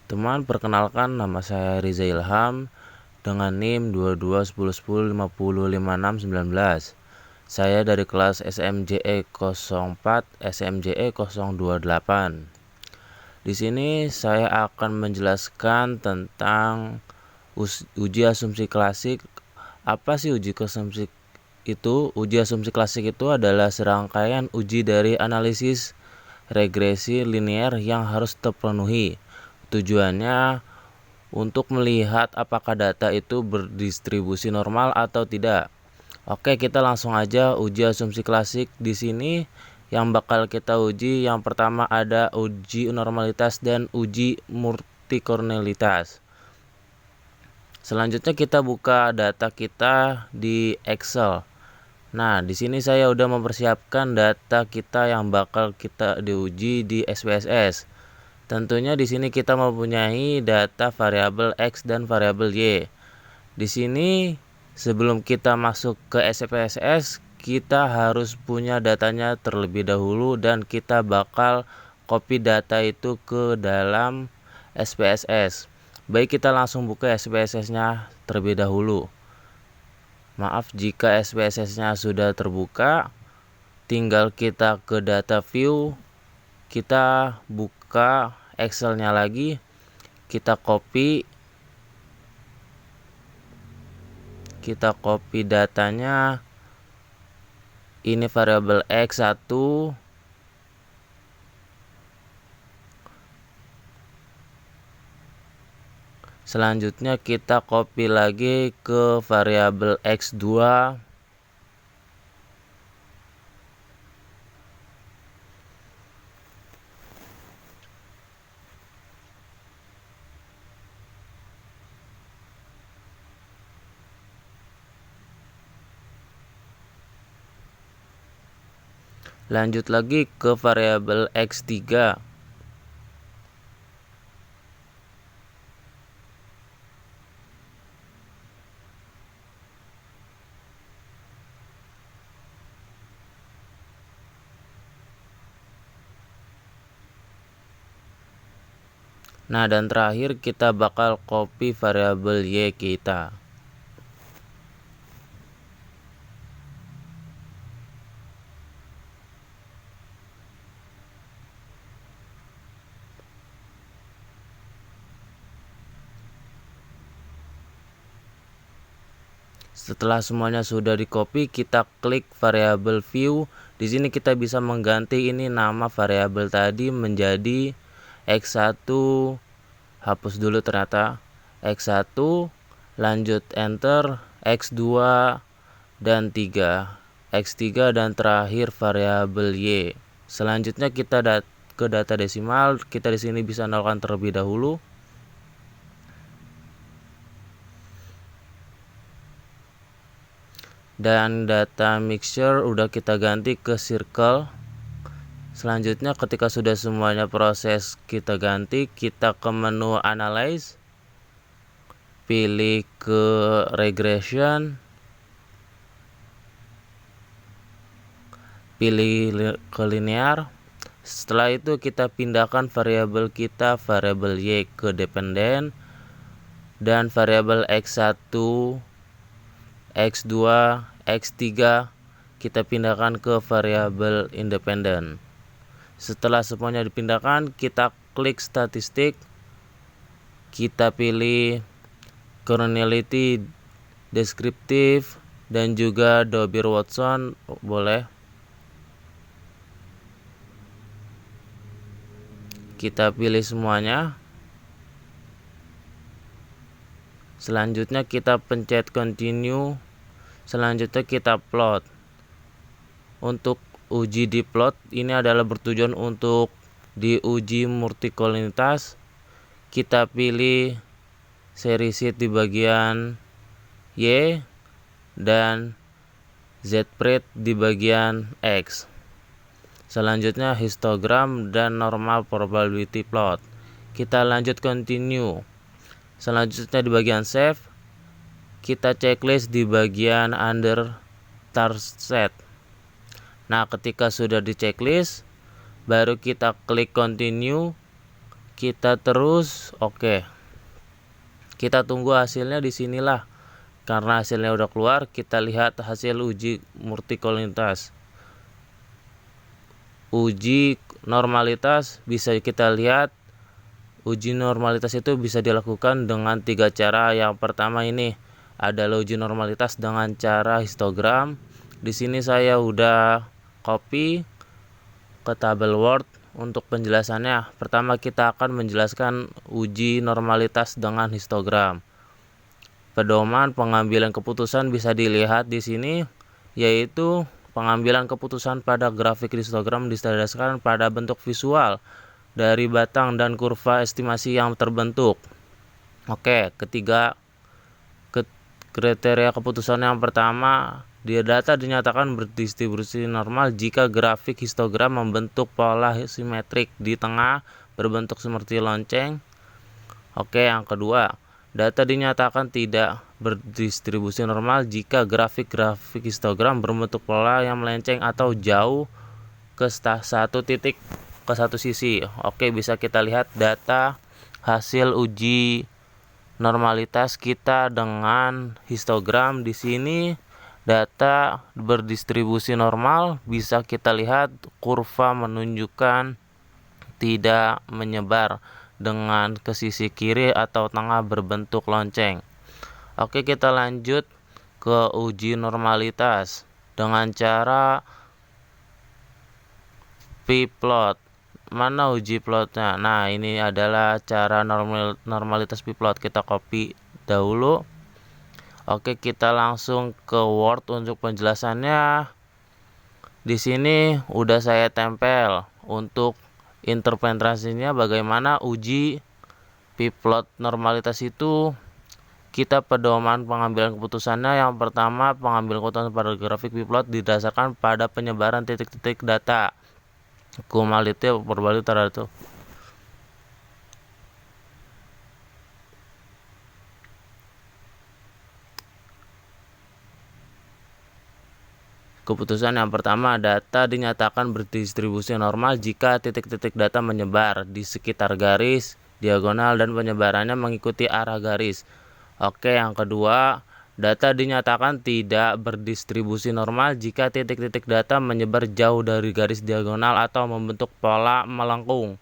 Teman, perkenalkan nama saya Riza Ilham dengan NIM 221010505619. Saya dari kelas SMJE 04 SMJE 028. Di sini saya akan menjelaskan tentang uji asumsi klasik. Apa sih uji asumsi itu? Uji asumsi klasik itu adalah serangkaian uji dari analisis regresi linear yang harus terpenuhi. Tujuannya untuk melihat apakah data itu berdistribusi normal atau tidak. Oke, kita langsung aja uji asumsi klasik. Di sini yang bakal kita uji yang pertama ada uji normalitas dan uji multikornelitas. Selanjutnya kita buka data kita di Excel. Nah, di sini saya udah mempersiapkan data kita yang bakal kita diuji di SPSS. Tentunya di sini kita mempunyai data variabel X dan variabel Y. Di sini sebelum kita masuk ke SPSS, kita harus punya datanya terlebih dahulu dan kita bakal copy data itu ke dalam SPSS. Baik, kita langsung buka SPSS-nya terlebih dahulu. Maaf jika SPSS-nya sudah terbuka, tinggal kita ke data view, kita buka Excel-nya lagi, kita copy datanya. Ini variabel X1, selanjutnya kita copy lagi ke variabel X2, lanjut lagi ke variabel X3. Nah, dan terakhir kita bakal copy variabel Y kita. Setelah semuanya sudah di-copy, kita klik variabel view. Di sini kita bisa mengganti ini nama variabel tadi menjadi X1. Hapus dulu ternyata X1, lanjut enter X2 dan 3, X3 dan terakhir variabel Y. Selanjutnya kita ke data desimal. Kita di sini bisa nolkan terlebih dahulu. Dan data mixture udah kita ganti ke circle. Selanjutnya ketika sudah semuanya proses kita ganti, kita ke menu analyze, pilih ke regression, pilih ke linear. Setelah itu kita pindahkan variabel kita, variabel Y ke dependen, dan variabel X1, X2, X3 kita pindahkan ke variabel independen. Setelah semuanya dipindahkan, kita klik statistik, kita pilih chronality, deskriptif, dan juga Dobir-Watson boleh. Kita pilih semuanya. Selanjutnya kita pencet continue. Selanjutnya kita plot. Untuk uji di plot ini adalah bertujuan untuk diuji multikolonitas. Kita pilih seri sheet di bagian Y dan Z-spread di bagian X. Selanjutnya histogram dan normal probability plot. Kita lanjut continue. Selanjutnya di bagian save, kita checklist di bagian under target. Nah, ketika sudah di checklist, baru kita klik continue. Kita terus oke. Kita tunggu hasilnya di sinilah. Karena hasilnya udah keluar, kita lihat hasil uji multikolonitas. Uji normalitas bisa kita lihat. Uji normalitas itu bisa dilakukan dengan 3 cara. Yang pertama ini adalah uji normalitas dengan cara histogram. Di sini saya udah copy ke tabel Word untuk penjelasannya. Pertama kita akan menjelaskan uji normalitas dengan histogram. Pedoman pengambilan keputusan bisa dilihat di sini, yaitu pengambilan keputusan pada grafik histogram didasarkan pada bentuk visual dari batang dan kurva estimasi yang terbentuk. Oke, ketiga kriteria keputusan yang pertama, data dinyatakan berdistribusi normal jika grafik histogram membentuk pola simetrik di tengah berbentuk seperti lonceng. Oke, yang kedua, data dinyatakan tidak berdistribusi normal jika grafik histogram berbentuk pola yang melenceng atau jauh ke satu titik ke satu sisi. Oke, bisa kita lihat data hasil uji normalitas kita dengan histogram. Di sini data berdistribusi normal, bisa kita lihat kurva menunjukkan tidak menyebar dengan ke sisi kiri atau tengah berbentuk lonceng. Oke, kita lanjut ke uji normalitas dengan cara p-plot. Mana uji plotnya? Nah, ini adalah cara normalitas p-plot. Kita copy dahulu. Oke, kita langsung ke Word untuk penjelasannya. Di sini udah saya tempel untuk interpretasinya bagaimana uji p-plot normalitas itu. Kita pedoman pengambilan keputusannya. Yang pertama, pengambilan keputusan pada grafik p-plot didasarkan pada penyebaran titik-titik data. Kumulatif probability terhadap keputusan yang pertama, data dinyatakan berdistribusi normal jika titik-titik data menyebar di sekitar garis diagonal dan penyebarannya mengikuti arah garis. Oke, yang kedua, data dinyatakan tidak berdistribusi normal jika titik-titik data menyebar jauh dari garis diagonal atau membentuk pola melengkung.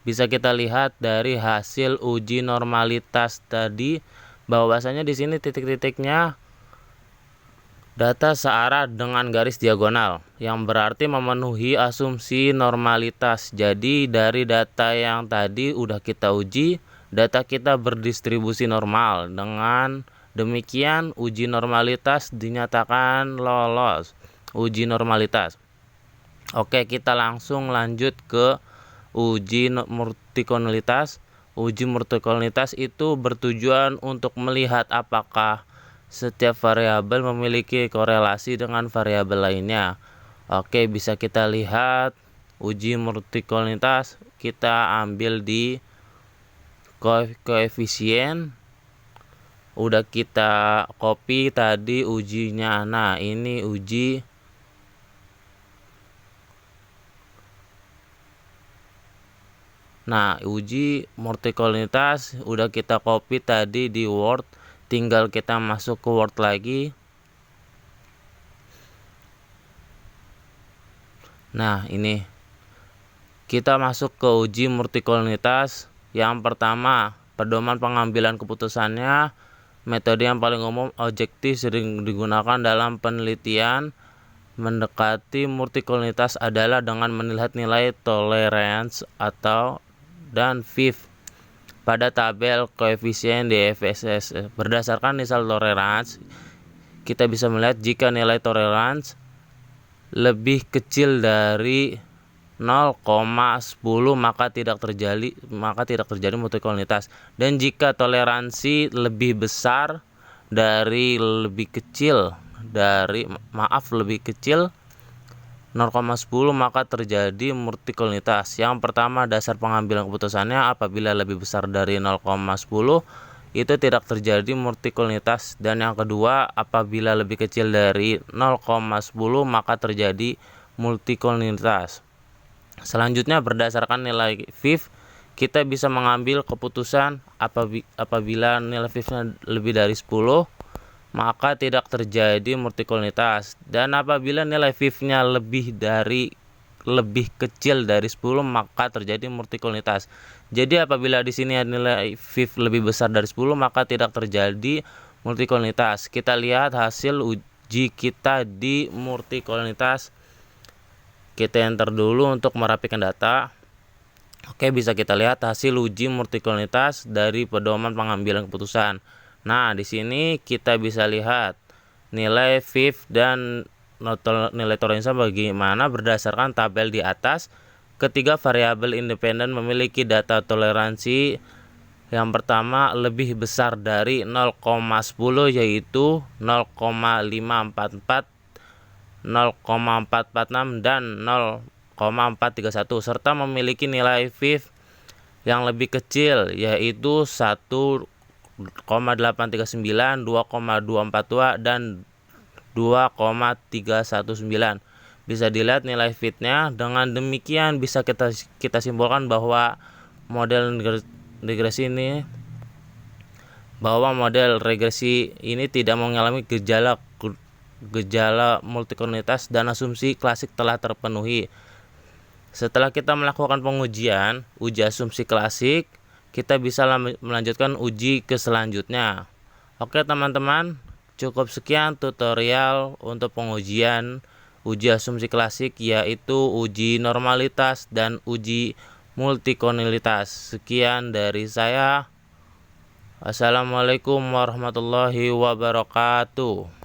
Bisa kita lihat dari hasil uji normalitas tadi bahwasanya di sini titik-titiknya data searah dengan garis diagonal, yang berarti memenuhi asumsi normalitas. Jadi dari data yang tadi udah kita uji, data kita berdistribusi normal. Dengan demikian uji normalitas dinyatakan lolos. Uji normalitas. Oke, kita langsung lanjut ke uji multikolonitas. Uji multikolonitas itu bertujuan untuk melihat apakah setiap variabel memiliki korelasi dengan variabel lainnya. Oke, bisa kita lihat uji multikolonitas. Kita ambil di koefisien. Udah kita copy tadi ujinya. Nah, ini uji multikolonitas udah kita copy tadi di Word, tinggal kita masuk ke Word lagi. Nah, ini kita masuk ke uji multikolonitas. Yang pertama, pedoman pengambilan keputusannya. Metode yang paling umum objektif sering digunakan dalam penelitian mendekati multikolonitas adalah dengan melihat nilai tolerance dan FIF pada tabel koefisien DFSS. Berdasarkan nilai tolerance, kita bisa melihat jika nilai tolerance lebih kecil dari 0,10 maka tidak terjadi multikolonitas, dan jika toleransi lebih kecil 0,10 maka terjadi multikolonitas. Yang pertama, dasar pengambilan keputusannya apabila lebih besar dari 0,10 itu tidak terjadi multikolonitas, dan yang kedua, apabila lebih kecil dari 0,10 maka terjadi multikolonitas. Selanjutnya, berdasarkan nilai FIF kita bisa mengambil keputusan apabila nilai fifth-nya lebih dari 10, maka tidak terjadi multikolonitas, dan apabila nilai fifth-nya lebih kecil dari 10, maka terjadi multikolonitas. Jadi apabila di sini nilai fifth lebih besar dari 10, maka tidak terjadi multikolonitas. Kita lihat hasil uji kita di multikolonitas. Kita enter dulu untuk merapikan data. Oke, bisa kita lihat hasil uji multikolonitas dari pedoman pengambilan keputusan. Nah, di sini kita bisa lihat nilai fifth dan nilai toleransi bagaimana berdasarkan tabel di atas. Ketiga variabel independen memiliki data toleransi. Yang pertama lebih besar dari 0,10 yaitu 0,544, 0,446 dan 0,431, serta memiliki nilai fifth yang lebih kecil yaitu 1,839, 2,242 dan 2,319. Bisa dilihat nilai fitnya. Dengan demikian bisa kita simpulkan bahwa model regresi ini tidak mengalami gejala multikolonitas dan asumsi klasik telah terpenuhi. Setelah kita melakukan uji asumsi klasik, kita bisa melanjutkan uji ke selanjutnya. Oke teman-teman, cukup sekian tutorial untuk pengujian uji asumsi klasik, yaitu uji normalitas dan uji multikolonitas. Sekian dari saya. Assalamualaikum warahmatullahi wabarakatuh.